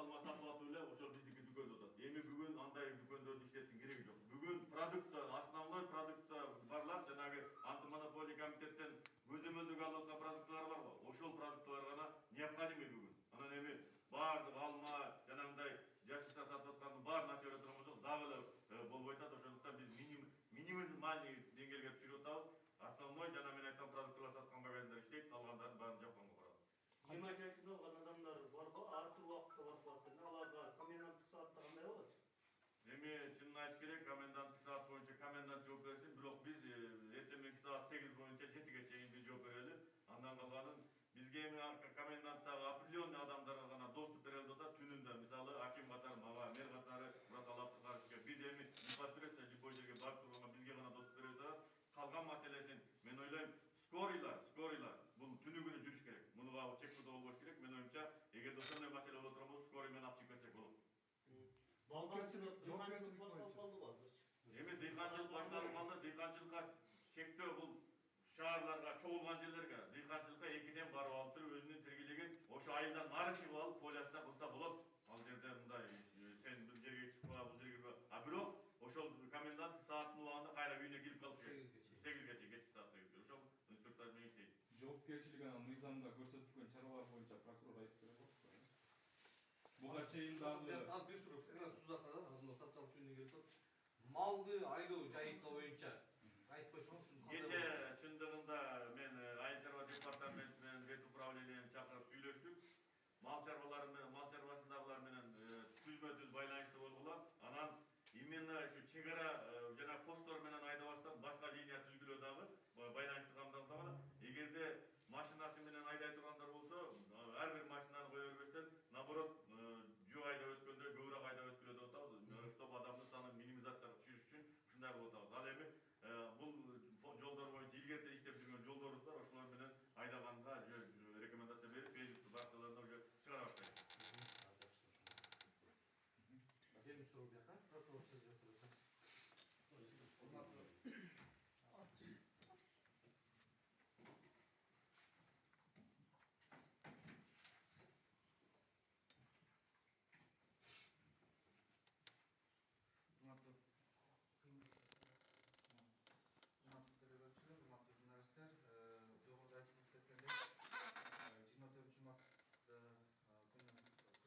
салма сатып алып эле ошол биздики дүкөндө атат. Эми бүгүн андай дүкөндөрдү иштетишин кереги жок. Бүгүн продукт, основной продукт барлар жанагы антимонополия комитеттен көзөмөлдүк алып аткан продуктлар барбы? Ошол продуктлар гана необходимый бүгүн. Анан эми баардык алма, жанагындай жашыкча сатып аткандын баарын ачып бере турган болсок, дагы эле болбой атат. Ошондуктан биз минимальный деңгээлге түшүрүп атабыз. Основной жана мен айткан продуктлар саткан магазиндар иштейт, калгандарын баарын жапканга барат. Жемчөг алган адамдар барбы? Ар түрдүү убакытта барып атат. Аларга коменданттык саатта кандай болот? Эми чынын айтыш керек, коменданттык саат боюнча комендант жооп берсин, бирок биз эртең мененки саат 8 боюнча 7ге чейин биз жооп берели. Андан калганын бизге эми коменданттагы определенный адамдарга гана доступ берилип атат. Түнүндө мисалы аким катары мага, мэр катары Мурат Алаповичке, биз эми непосредственно любой жерге барып турганга бизге гана доступ берилип атат. Калган маселесин мен ойлойм, скорыйлар бул түнү күнү жүрүш керек. Мунуга чектөө болбош керек. Мен оюмча, эгерде ошондой маселе боло турган болсо, скорый менен алып чыгып кетсек болот. Балганчылык башталып калдыбы азырчы? Эми дыйканчылык башталып калды. Дыйканчылыкка чектөө бул шаарларга, чогулган жерлерге дыйканчылыкка экиден барып алып туруп өзүнүн тиргилигин ошо айылдан нары чыгып алып полиясына кылса болот. Ал жерде мындай сен бул жерге чыкпа, бул жерге кирбе. А бирок ошол комендант сааттын убагында кайра үйүнө кирип калыш керек. 8ге чейин, кечки саат 8ге. Ошол инспекторлор менен иштейт. Жоопкерчилиги анан мыйзамда көрсөтүлгөн чаралар боюнча прокурор айтып бере болот. Буга чейин дагы аз бир суроо сузакта азыр социалдык жөнүндө келип атат. Малды айдоо жайыткы боюнча айтып койсоңуз ушуну кече чындыгында мен айыл чарба департаменти менен ветуправлениени чакырып сүйлөштүк. Мал чарбасындагылар менен түзмө-түз байланышта болгула. Анан именно ушу чек ара жана посттор менен айдабастан башка линия түзгүлө дагы байланышты камдантабы. Эгерде машинасы менен айдай тургандар болсо, ар бир машинаны кое бербестен, наоборот, жөө айдап өткөндө көбүрөөк айдап өткүлө деп атабыз, чтобы адамдын санын минимизацияга түшүрүш үчүн ушундай кылып атабыз. Ал эми бул жолдор боюнча илгертен иштеп жүргөн жолдорубуз бар, ошолор менен айдаганга рекомендация берип, Facebook баракчаларына уже чыгара баштайбыз. Келип суроо бияка, прокурор сөз урматтуу журналисттер, жогоруда айтылып кеткендей, 24 мартта күнү Кыргыз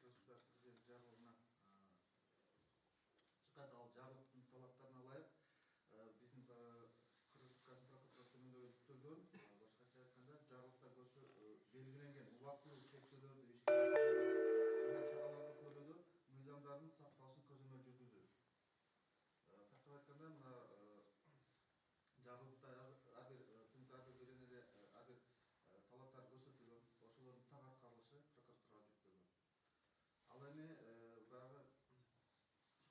Республикасы президенти жарлыгына чыккан ал жарлыктын талаптарына ылайык биздин Кыргыз Республикасынын прокуратурасы төмөндөй жүктөлгөн, башкача айтканда, жарлыкта белгиленген убактылуу чектөөлөрдү ишке ашыруу чараларды көрүүдө мыйзамдардын сакталышын көзөмөл жүргүзүү. Тактап айтканда, мына жарлыкта ар бир беренеде ар бир талаптар көрсөтүлгөн, ошолордун так аткарылышы прокуратурага жүктөлгөн. Ал эми баягы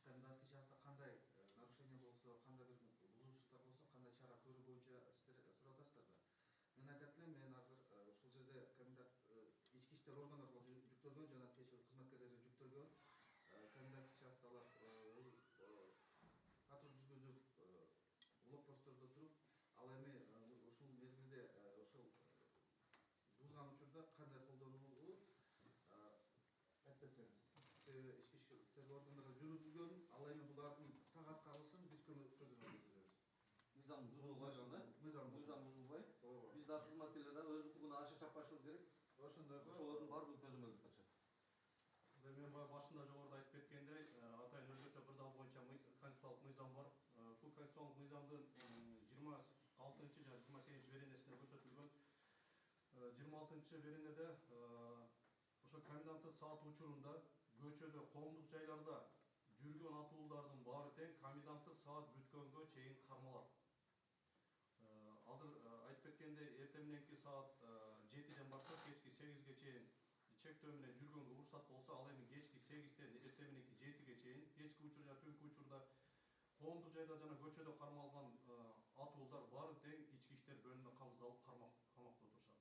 комендантский часта кандай нарушение болсо, кандай бир бузушулуктар болсо, кандай чара көрүү боюнча сиздер сурап атасыздарбы? Мен айтат элем, мен азыр ушул жерде комендант ички иштер органдарына жүктөлгөн жана тиешелүү кызматкерлерге жүктөлгөн комендантский часталар патруль жүргүзүп, блокпосттордо туруп, ал эми ушул мезгилде ошол бузган учурда кандай колдонулуу айтып кетсеңиз. Ички иштер органдарына жүргүзүлгөн, ал эми булардын так аткарылышын биз көзөмөл жүргүзөбүз. Мыйзам бузулбай да? Мыйзам бузулбай. Биз да кызматкерлер да өз укугуна аша чаппашыбыз керек. Ошолордун баардыгын көзөмөлдүп атышат. Мен башында жогоруда айтып кеткендей, атайын өзгөчө бир дал боюнча конституциялык мыйзам бар. Ушул конституциялык мыйзамдын 26 жана 28 беренесинде көрсөтүлгөн. 26 беренеде ошо коменданттык саат учурунда көчөдө, коомдук жайларда жүргөн атуулардын баары тең коменданттык саат бүткөнгө чейин кармалат. Азыр айтып кеткендей, эртең мененки саат 7ден баштап кечки 8ге чейин чектөө менен жүргөнгө уруксат болсо, ал эми кечки 8ден эртең мененки 7ге чейин кечки учур жана түнкү учурда коомдук жайда жана көчөдө кармалган атуулдар баары тең ички иштер бөлүмүнө камсыздалып камакта отурушат.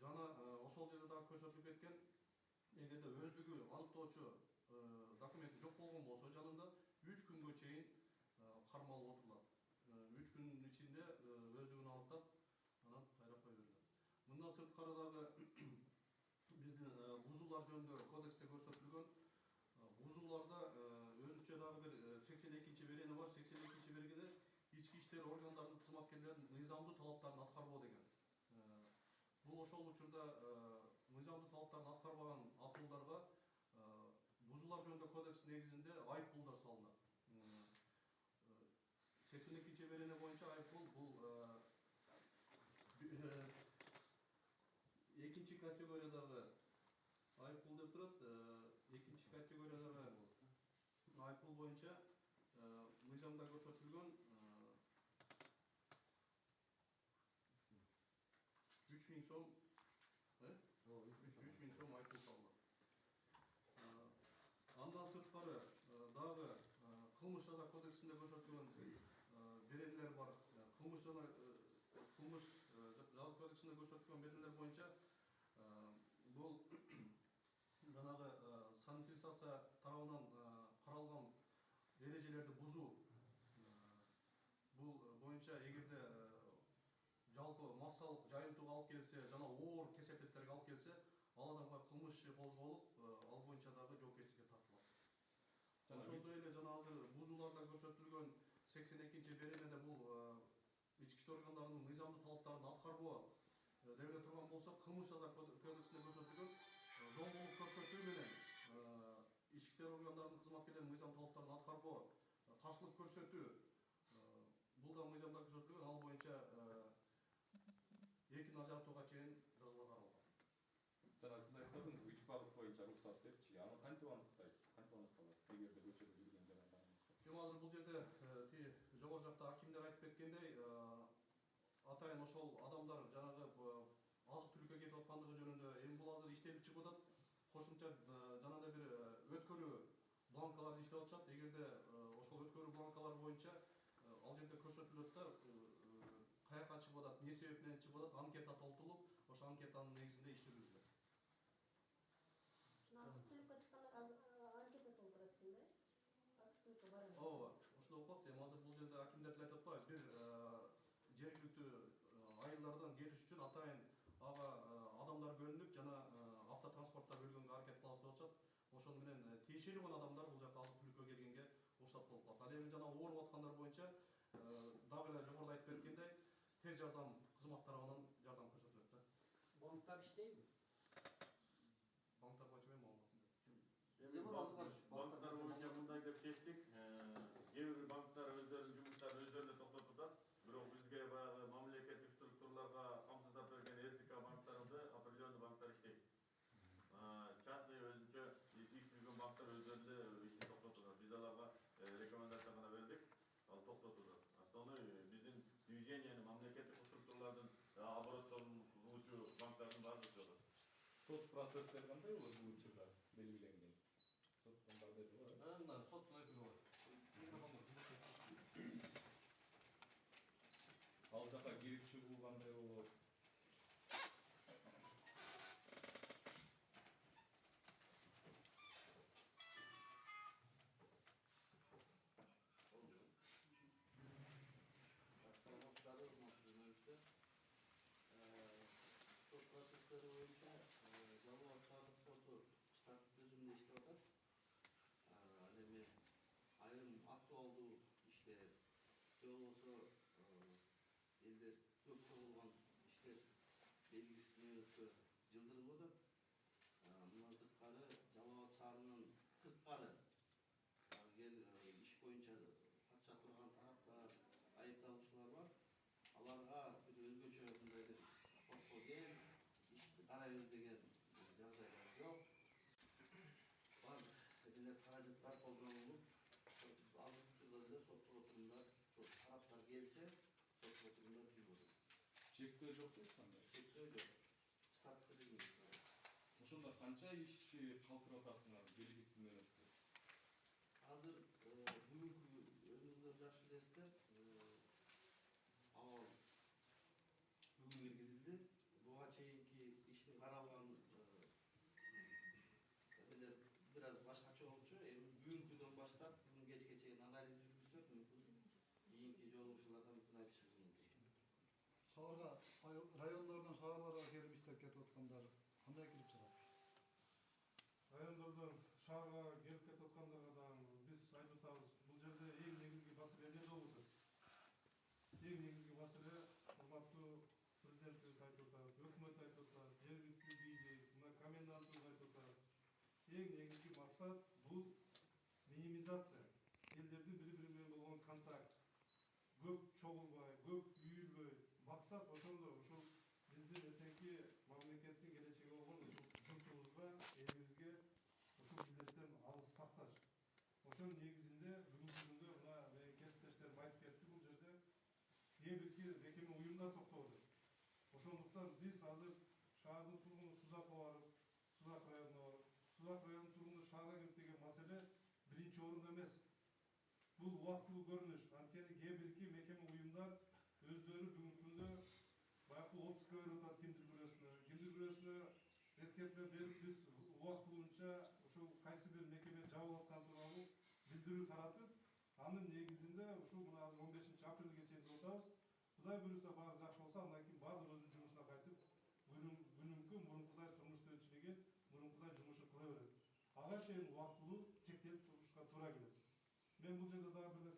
Жана ошол жерде дагы көрсөтүлүп кеткен, эгерде өздүгү аныктоочу документи жок болгон болсо жанында 3 күнгө чейин кармалып отурулат. 3 күнүн ичинде өздүгүн аныктап, анан кайра кое берилет. Мындан сырткары дагы биздин бузуулар жөнүндө кодексте көрсөтүлгөн бузууларда өзүнчө дагы бир 82 берени бар. 82 беренеде ички иштер органдарынын кызматкерлеринин мыйзамдуу талаптарын аткарбоо деген. Бул ошол учурда мыйзамдуу талаптарын аткарбаган атуулдарга бузуулар жөнүндө кодекс негизинде айып пулдар салынат. 82 берене боюнча айып пул бул экинчи категориядагы айып пул деп турат. Экинчи категориядагы айып пул боюнча мыйзамда көрсөтүлгөн 3000 сом 3000 сом айып пул салынат. Андан сырткары дагы кылмыш жаза кодексинде көрсөтүлгөн беренелер бар. Кылмыш жаза кодексинде көрсөтүлгөн беренелер боюнча бул жанагы санэпидстанция тарабынан каралган эрежелерди бузуу. Бул боюнча эгерде жалпы массалык жайылтууга алып келсе жана оор кесепеттерге алып келсе, ал адамга кылмыш иши козголуп, ал боюнча дагы жоопкерчиликке тартылат. Ошондой эле жана азыр бузууларда көрсөтүлгөн 82 беренеде бул ички иштер органдарынын мыйзамдуу талаптарын аткарбоо деп эле турган болсо, кылмыш жаза кодексинде көрсөтүлгөн зомбулук көрсөтүү менен ички иштер органдарынын кызматкерлеринин мыйзам талаптарын аткарбоо, каршылык көрсөтүү бул да мыйзамда көрсөтүлгөн, ал боюнча эркин ажыратууга чейин жазалар каралган. Жана сиз айтып атыңыз, 3 багыт боюнча уруксат депчи, аны кантип аныктайт, кантип аныкталат, эгерде көчөдө жүргөн жарандар болсо? Эми азыр бул жерде жогору жакта акимдер айтып кеткендей, атайын ошол адамдар жанагы азык түлүккө кетип аткандыгы жөнүндө эми бул азыр иштелип чыгып атат. Кошумча жанагындай бир өткөрүү бланкаларды иштеп атышат. Эгерде ошол өткөрүү бланкалары боюнча ал жерде көрсөтүлөт да, каяка чыгып атат, эмне себеп менен чыгып атат, анкета толтурулуп, ошол анкетанын негизинде иш жүргүзүлөт. Азык түлүккө чыккандар анкета толтурат экен да? Азык түлүккө барам. Ооба, ошондой болуп калат. Эми азыр бул жерде акимдер деле айтып атпайбы, бир жергиликтүү айылдардан келиш үчүн атайын ага адамдар бөлүнүп, жана автотранспортто бөлгөнгө аракет кылабыз деп атышат. Ошону менен тиешелүү болгон адамдар бул жака азык түлүккө келгенге уруксат болуп калат. Ал эми жана ооруп аткандар боюнча дагы эле жогоруда айтып берилгендей, тез жардам кызмат тарабынан жардам көрсөтүлөт да. Банктар иштейби? Банктар боюнча мен маалыматым жок. Банктар боюнча мындай деп чечтик. Кээ бир банктар өздөрүнүн жумуштарын өздөрү эле токтотуп атат. Бирок бизге баягы мамлекеттик структураларга камсыздап берген РСК банктарында определенный банктар иштейт. Частный өзүнчө иш жүргөн банктар өздөрү эле ишин токтотуп атат. Биз аларга рекомендация гана бердик, ал токтотуп атат. Основной биздин движениенин мамлекеттик структуралардын оборотторун кылуучу банктардын баары өтүп атат. Сот процесстери кандай болот бул учурда белгиленген? Соттун бар дедиби? Мына соттун өкүлү бар. Ал жака кирип чыгуу кандай болот? Саламатсыздарбы, урматтуу журналисттер. Сот процесстери боюнча Жалал Абад шаардык соту штаттык режимде иштеп атат. Ал эми айрым актуалдуу иштер же болбосо элде көп чогулган иштер белгисиз мөөнөткө жылдырылып атат. Мындан сырткары Жалал Абад шаарынын сырткары иш боюнча катыша турган тараптар, айыпталуучулар бар. Аларга бир өзгөчө мындай бир сотко кел, ишти карайбыз деген жагдайлар жок. Баардык эмелер каражаттар колдонулуп, азыркы учурда деле соттук отурумдар тараптар келсе, соттук отурумдар жүрүп атат. Чектөө жок дейсиз анда? Чектөө жок. Штаттык режимде. Ошондо канча ишти калтырып атасыңар белгисиз мөөнөткө? Азыр бүгүнкү өзүңүздөр жакшы билесиздер, абал бүгүн киргизилди. Буга чейинки иштин каралган эмелер бир аз башкача болчу. Эми бүгүнкүдөн баштап бүгүн кечке чейин анализ жүргүзсөк, мүмкүн кийинки жолугушууларда мүмкүн айтышыбыз мүмкүн. Шаарга райондордон шаарларга келип иштеп кетип аткандар кандай кирип чыгат? райондордон шаарга келип кетип аткандардан биз айтып атабыз. Бул жерде эң негизги маселе эмне болуп атат? Эң негизги маселе урматтуу президентибиз айтып атат, өкмөт айтып атат, жергиликтүү бийлик, мына комендантыбыз айтып атат. Эң негизги максат бул минимизация. Элдердин бири-бири менен болгон контакт. Көп чогулбай, көп үйүлбөй, максат ошондо ушул биздин эртеңки мамлекеттин келечеги болгон ушул журтубузга, элибизге ушул милдеттен алыс сакташ. Ошонун негизинде бүгүнкү күндө мына менин кесиптештерим айтып кетти, бул жерде кээ бирки мекеме уюмдар токтолду. Ошондуктан биз азыр шаардын тургуну Сузакова барып, Сузак районуна барып, Сузак районунун тургуну шаарга кирип деген маселе биринчи орунда эмес. Бул убактылуу көрүнүш. Анткени кээ бирки мекеме уюмдар өздөрү бүгүнкү күндө баягы отпускка берип атат кимдир бирөөсүнө эскертме берип, биз убактылуунча ушул кайсы бир мекеме жабылып аткан тууралуу билдирүү таратып, анын негизинде ушул мына азыр 15-апрелге чейин деп атабыз. Кудай буюрса баары жакшы болсо, андан кийин баардык өзүнүн жумушуна кайтып, күнүмкү мурункудай турмуш тиричилигин, мурункудай жумушун кыла берет. Ага чейин убактылуу чектелип турушка туура келет. Мен бул жерде дагы бир